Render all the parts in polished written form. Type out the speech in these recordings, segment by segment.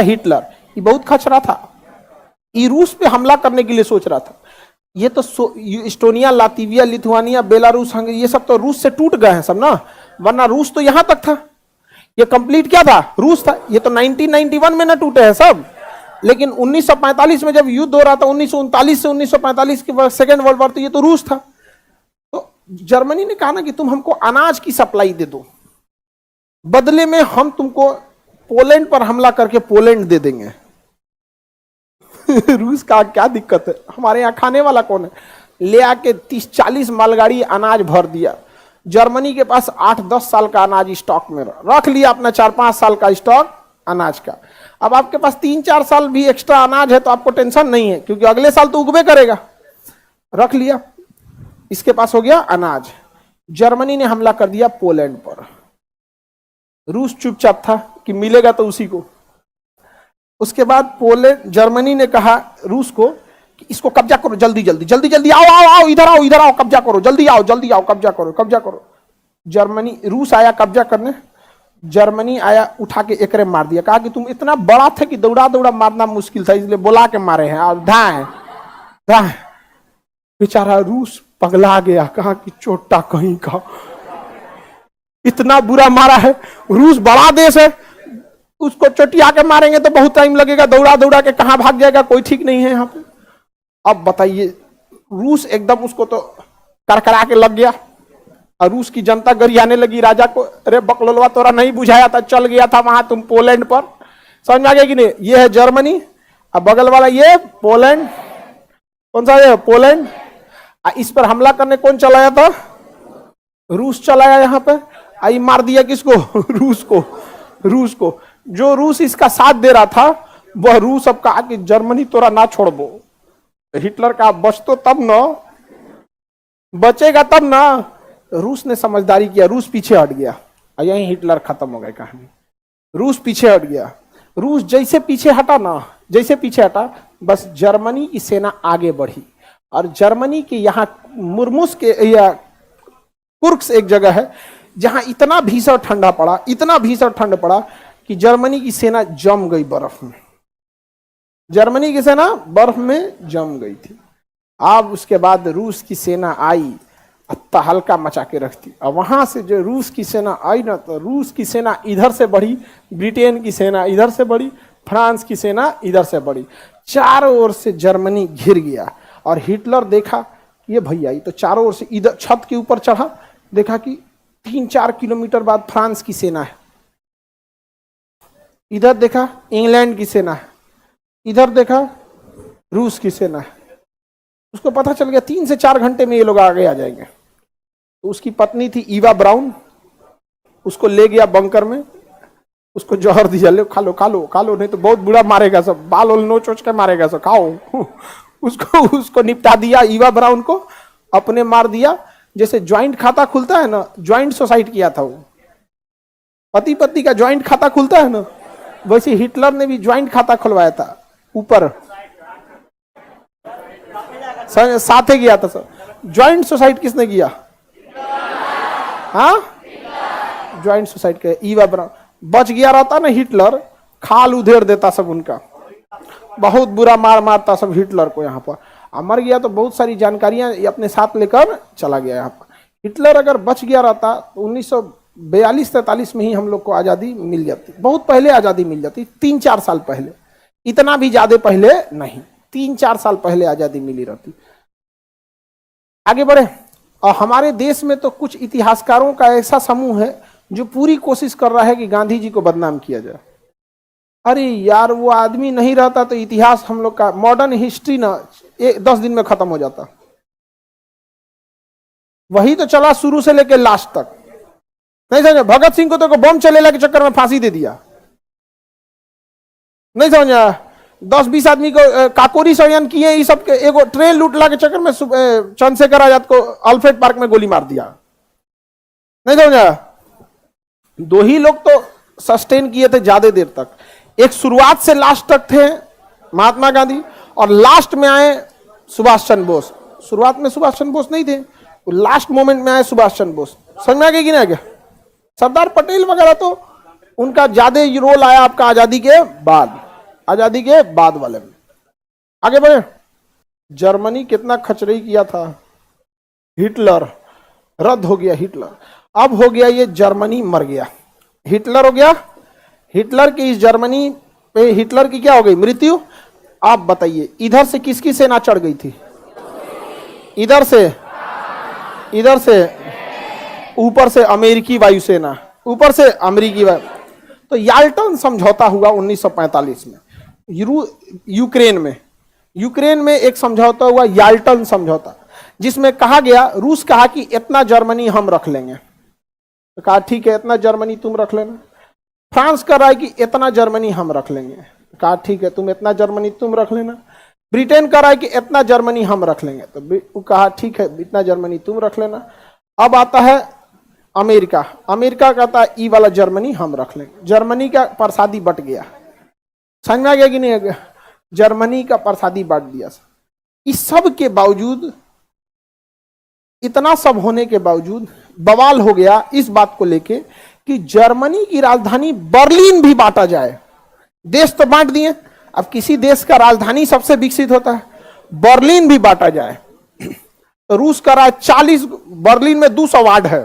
Hitler ये बहुत खचरा था, ये रूस पे हमला करने के लिए सोच रहा था। ये तो Estonia, Latvia, Lithuania, Belarus, Hungary, ये सब तो रूस से टूट गए हैं सब ना, वरना रूस तो यहां तक था। ये कंप्लीट क्या था? रूस था। ये तो 1991 में ना टूटे हैं सब, लेकिन 1945 में जब युद्ध हो रहा था, 1939 से 1945 के सेकेंड वर्ल्ड वॉर, तो ये तो रूस था। तो जर्मनी ने कहा ना कि तुम हमको अनाज की सप्लाई दे दो, बदले में हम तुमको पोलैंड पर हमला करके पोलैंड दे देंगे। रूस का क्या दिक्कत है, हमारे यहाँ खाने वाला कौन है? ले आके 30-40 मालगाड़ी अनाज भर दिया। जर्मनी के पास 8-10 साल का अनाज स्टॉक में रख लिया, अपना 4-5 साल का स्टॉक अनाज का। अब आपके पास 3-4 साल भी एक्स्ट्रा अनाज है तो आपको टेंशन नहीं है, क्योंकि अगले साल तो उगबे करेगा। रख लिया, इसके पास हो गया अनाज। जर्मनी ने हमला कर दिया पोलैंड पर। रूस चुपचाप था कि मिलेगा तो उसी को। उसके बाद जर्मनी ने कहा रूस को कि इसको कब्जा करो, जल्दी जल्दी जल्दी जल्दी, आओ आओ आओ, इधर आओ इधर आओ, कब्जा करो, जल्दी आओ जल्दी आओ, कब्जा करो कब्जा करो। रूस आया कब्जा करने, जर्मनी आया उठा के एकरे मार दिया। कहा कि तुम इतना बड़ा थे कि दौड़ा दौड़ा मारना मुश्किल था, इसलिए बुला के मारे हैं। और ढाए बेचारा रूस पगला गया, कहा कि चोटा कहीं का, इतना बुरा मारा है। रूस बड़ा देश है, उसको चोटिया के मारेंगे तो बहुत टाइम लगेगा, दौड़ा दौड़ा के कहां भाग जाएगा, कोई ठीक नहीं है यहाँ पे। अब बताइए, रूस एकदम उसको तो करकरा के लग गया, और रूस की जनता गरियाने लगी राजा को, अरे बकलोलवा तोरा नहीं बुझाया था, चल गया था वहां तुम पोलैंड पर। समझ में आ गया कि नहीं? ये है जर्मनी, अब बगल वाला ये पोलैंड, कौन सा ये पोलैंड। इस पर हमला करने कौन चलाया था? रूस चलाया यहाँ पे। आई मार दिया किसको? रूस को। जो रूस इसका साथ दे रहा था वह रूस अब कहा कि जर्मनी तोरा ना छोड़बो। हिटलर का बच तो तब ना, बचेगा तब ना। रूस ने समझदारी किया, रूस पीछे हट गया, और यहीं हिटलर खत्म हो गई कहानी। रूस पीछे हट गया। रूस जैसे पीछे हटा ना, जैसे पीछे हटा, बस जर्मनी की सेना आगे बढ़ी। और जर्मनी के यहाँ मुर्मुस के या कुर्क्स एक जगह है जहां इतना भीषण ठंडा पड़ा, इतना भीषण ठंड पड़ा कि जर्मनी की सेना जम गई बर्फ में। जर्मनी की सेना बर्फ में जम गई थी। अब उसके बाद रूस की सेना आई, तहलका मचा के रखती। और वहां से जो रूस की सेना आई ना, तो रूस की सेना इधर से बढ़ी, ब्रिटेन की सेना इधर से बढ़ी, फ्रांस की सेना इधर से बढ़ी, चारों ओर से जर्मनी घिर गया। और हिटलर देखा ये भैया, ये तो चारों ओर से, इधर छत के ऊपर चढ़ा, देखा कि 3-4 किलोमीटर बाद फ्रांस की सेना है, इधर देखा इंग्लैंड की सेना है, इधर देखा रूस की सेना है। उसको पता चल गया 3 से 4 घंटे में ये लोग आगे आ जाएंगे। तो उसकी पत्नी थी ईवा ब्राउन, उसको ले गया बंकर में, उसको जहर दिया, ले खा लो खा लो खा लो, नहीं तो बहुत बुरा मारेगा सब, बाल ओल नोच ओच के मारेगा सब, खाओ। उसको निपटा दिया, ईवा ब्राउन को अपने मार दिया। जैसे ज्वाइंट खाता खुलता है ना, ज्वाइंट सुसाइड किया था वो, पति पत्नी का ज्वाइंट खाता खुलता है ना, वैसे हिटलर ने भी ज्वाइंट खाता खुलवाया था। ऊपर साथ ही गया था सर। ज्वाइंट सुसाइड किसने किया? हाँ, ज्वाइंट सुसाइड किया ईवा ब्राउन। बच गया रहता ना हिटलर, खाल उधेड़ देता सब उनका, बहुत बुरा मार मारता सब हिटलर को यहाँ पर। मर गया तो बहुत सारी जानकारियां अपने साथ लेकर चला गया यहाँ पर। हिटलर अगर बच गया रहता तो 1942-43 में ही हम लोग को आज़ादी मिल जाती, बहुत पहले आज़ादी मिल जाती, 3-4 साल पहले, इतना भी ज्यादा पहले नहीं, 3-4 साल पहले आज़ादी मिली रहती। आगे बढ़े। और हमारे देश में तो कुछ इतिहासकारों का ऐसा समूह है जो पूरी कोशिश कर रहा है कि गांधी जी को बदनाम किया जाए। अरे यार, वो आदमी नहीं रहता तो इतिहास हम लोग का, मॉडर्न हिस्ट्री ना 10 दिन में खत्म हो जाता। वही तो चला शुरू से लेकर लास्ट तक। नहीं समझे? भगत सिंह को तो बम चलेला के चक्कर में फांसी दे दिया, नहीं समझा? 10-20 आदमी को काकोरी संयन किए, ये सब एगो ट्रेन लूटला के चक्कर में चंद्रशेखर आजाद को अल्फ्रेड पार्क में गोली मार दिया, नहीं समझा? 2 ही लोग तो सस्टेन किए थे ज्यादा देर तक। एक शुरुआत से लास्ट तक थे महात्मा गांधी, और लास्ट में आए सुभाष चंद्र बोस। शुरुआत में सुभाष चंद्र बोस नहीं थे, तो लास्ट मोमेंट में आए सुभाष चंद्र बोस। समझ में आ गया कि नहीं आ गया? सरदार पटेल वगैरह तो उनका ज्यादा रोल आया आपका आजादी के बाद। आजादी के बाद वाले में। आगे बढ़े। जर्मनी कितना खचरई किया था, हिटलर रद्द हो गया, हिटलर अब हो गया ये जर्मनी मर गया, हिटलर हो गया। हिटलर की इस जर्मनी पे हिटलर की क्या हो गई, मृत्यु। आप बताइए इधर से किसकी सेना चढ़ गई थी, इधर से ऊपर से अमेरिकी वायुसेना, ऊपर से अमेरिकी वायु। तो याल्टन समझौता हुआ 1945 में यूक्रेन में एक समझौता हुआ, याल्टन समझौता, जिसमें कहा गया, रूस कहा कि इतना जर्मनी हम रख लेंगे, तो कहा ठीक है इतना जर्मनी तुम रख लेना। फ्रांस कह रहा है कि इतना जर्मनी हम रख लेंगे, कहा ठीक है तुम इतना जर्मनी तुम रख लेना। ब्रिटेन कह रहा है कि इतना जर्मनी हम रख लेंगे, तो कहा ठीक है इतना जर्मनी तुम रख लेना। अब आता है अमेरिका, अमेरिका कहता है ई वाला जर्मनी हम रख लेंगे। जर्मनी का प्रसादी बट गया, समझ में आ गया कि नहीं आ गया, जर्मनी का प्रसादी बांट दिया। इस सब के बावजूद, इतना सब होने के बावजूद बवाल हो गया इस बात को लेके कि जर्मनी की राजधानी बर्लिन भी बांटा जाए। देश तो बांट दिए, अब किसी देश का राजधानी सबसे विकसित होता है, बर्लिन भी बांटा जाए। तो रूस कह रहा है 40, बर्लिन में 200 वार्ड है,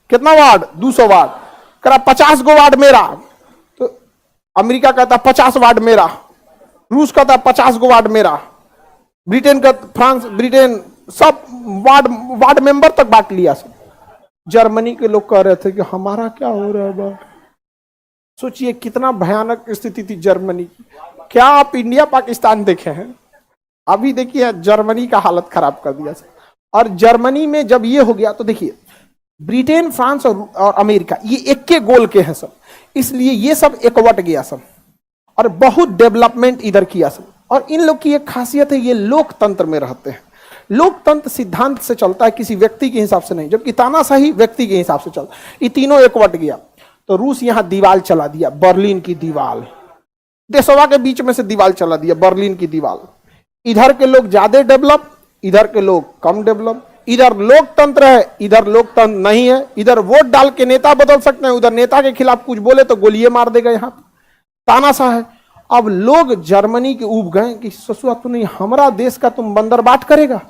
कितना वार्ड, 200 वार्ड, कह रहा 50 गो वार्ड मेरा। तो अमेरिका कहता 50 वार्ड मेरा, रूस कहता 50 गो वार्ड मेरा, ब्रिटेन का, फ्रांस, ब्रिटेन सब वार्ड मेंबर तक बांट लिया सब। जर्मनी के लोग कह रहे थे कि हमारा क्या हो रहा है। सोचिए कितना भयानक स्थिति थी जर्मनी की। क्या आप इंडिया पाकिस्तान देखे हैं, अभी देखिए जर्मनी का हालत खराब कर दिया सब। और जर्मनी में जब ये हो गया तो देखिए ब्रिटेन, फ्रांस और अमेरिका ये एक के गोल के हैं सब, इसलिए ये सब एकवट गया सब और बहुत डेवलपमेंट इधर किया सब। और इन लोग की एक खासियत है, ये लोकतंत्र में रहते हैं। लोकतंत्र सिद्धांत से चलता है, किसी व्यक्ति के हिसाब से नहीं, जबकि तानाशाही व्यक्ति के हिसाब से चलता। ये तीनों एकवट गया तो रूस यहां दीवार चला दिया, बर्लिन की दीवार, देशों के बीच में से दीवार चला दिया, बर्लिन की दीवार। इधर के लोग ज्यादा डेवलप, इधर के लोग कम डेवलप। इधर लोकतंत्र है, इधर लोकतंत्र नहीं है। इधर वोट डाल के नेता बदल सकते हैं, उधर नेता के खिलाफ कुछ बोले तो गोलियां मार देगा। यहां तानाशाह है। अब लोग जर्मनी के उब गए कि ससुआ तू नहीं हमारा देश का तुम बंदरबाट करेगा।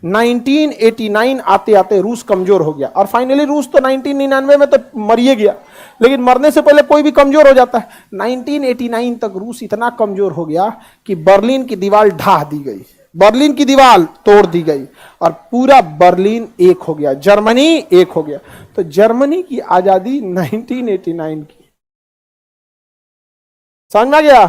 1989 आते आते रूस कमजोर हो गया और फाइनली रूस तो 1999 में तो मरिए गया, लेकिन मरने से पहले कोई भी कमजोर हो जाता है। 1989 तक रूस इतना कमजोर हो गया कि बर्लिन की दीवार ढा दी गई, बर्लिन की दीवार तोड़ दी गई और पूरा बर्लिन एक हो गया, जर्मनी एक हो गया। तो जर्मनी की आजादी 1989 की, समझ में आ गया।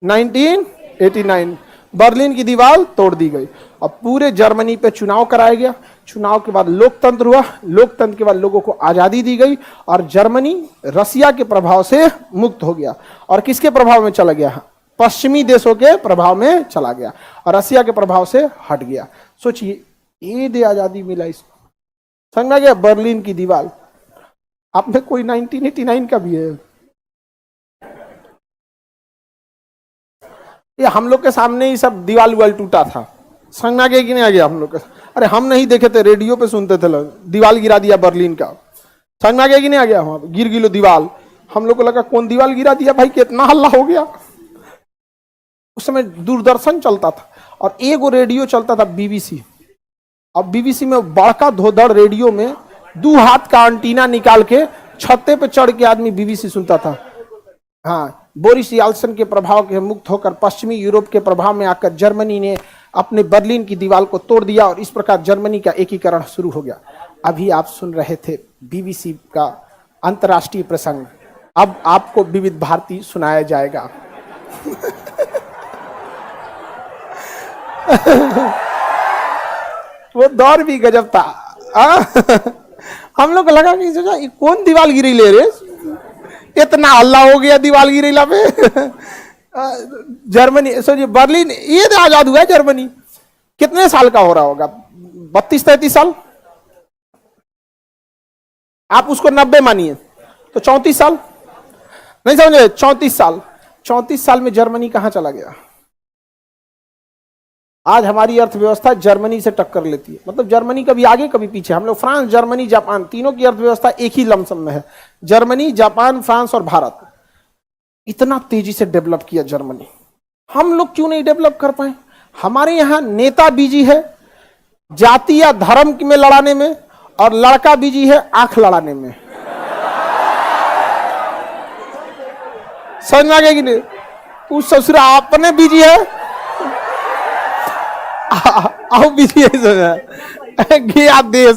1989 बर्लिन की दीवार तोड़ दी गई और पूरे जर्मनी पे चुनाव कराया गया। चुनाव के बाद लोकतंत्र हुआ, लोकतंत्र के बाद लोगों को आजादी दी गई और जर्मनी रसिया के प्रभाव से मुक्त हो गया। और किसके प्रभाव में चला गया, पश्चिमी देशों के प्रभाव में चला गया और रसिया के प्रभाव से हट गया। सोचिए ये दे आजादी मिला इसको, समझ में आ गया। बर्लिन की दीवार, आपने कोई 1989 का भी है, ये हम लोग के सामने ही सब दीवाल उवाल टूटा था, समझ में आ गया कि नहीं आ गया हम लोग का। अरे हम नहीं देखे थे, रेडियो पे सुनते थे लोग, दीवाल गिरा दिया बर्लिन का, समझ में आ गया कि नहीं आ गया। वहां गिर गिलो दीवाल, हम लोग को लगा कौन दीवाल गिरा दिया भाई, कितना हल्ला हो गया। उस समय दूरदर्शन चलता था और एगो रेडियो चलता था बीबीसी। अब बीबीसी में बड़का धोधड़ रेडियो में 2 हाथ का एंटीना निकाल के छत्ते पे चढ़ के आदमी बीबीसी सुनता था। हाँ, बोरिस यल्त्सिन के प्रभाव के मुक्त होकर पश्चिमी यूरोप के प्रभाव में आकर जर्मनी ने अपने बर्लिन की दीवार को तोड़ दिया और इस प्रकार जर्मनी का एकीकरण शुरू हो गया। अभी आप सुन रहे थे बीबीसी का अंतर्राष्ट्रीय प्रसंग, अब आपको विविध भारती सुनाया जाएगा। वो दौर भी गजब था। हम लोग को लगा कि सोचा कौन दीवार गिरी ले रे, इतना हल्ला हो गया दीवार गिरेला पे। जर्मनी, सोचिए बर्लिन ये आजाद हुआ है। जर्मनी कितने साल का हो रहा होगा, 32-33 साल, आप उसको 90 मानिए तो 34 साल, नहीं समझे, 34 साल। 34 साल में जर्मनी कहां चला गया। आज हमारी अर्थव्यवस्था जर्मनी से टक्कर लेती है, मतलब जर्मनी कभी आगे कभी पीछे। हम लोग फ्रांस, जर्मनी, जापान तीनों की अर्थव्यवस्था एक ही लमसम में है। जर्मनी, जापान, फ्रांस और भारत इतना तेजी से डेवलप किया जर्मनी। हम लोग क्यों नहीं डेवलप कर पाए? हमारे यहां नेता बिजी है जाति या धर्म में लड़ाने में, और लड़का बिजी है आंख लड़ाने में। समझ में आ गया कि नहीं? उस ससुरा अपने बिजी है, आओ बिजी है गया देश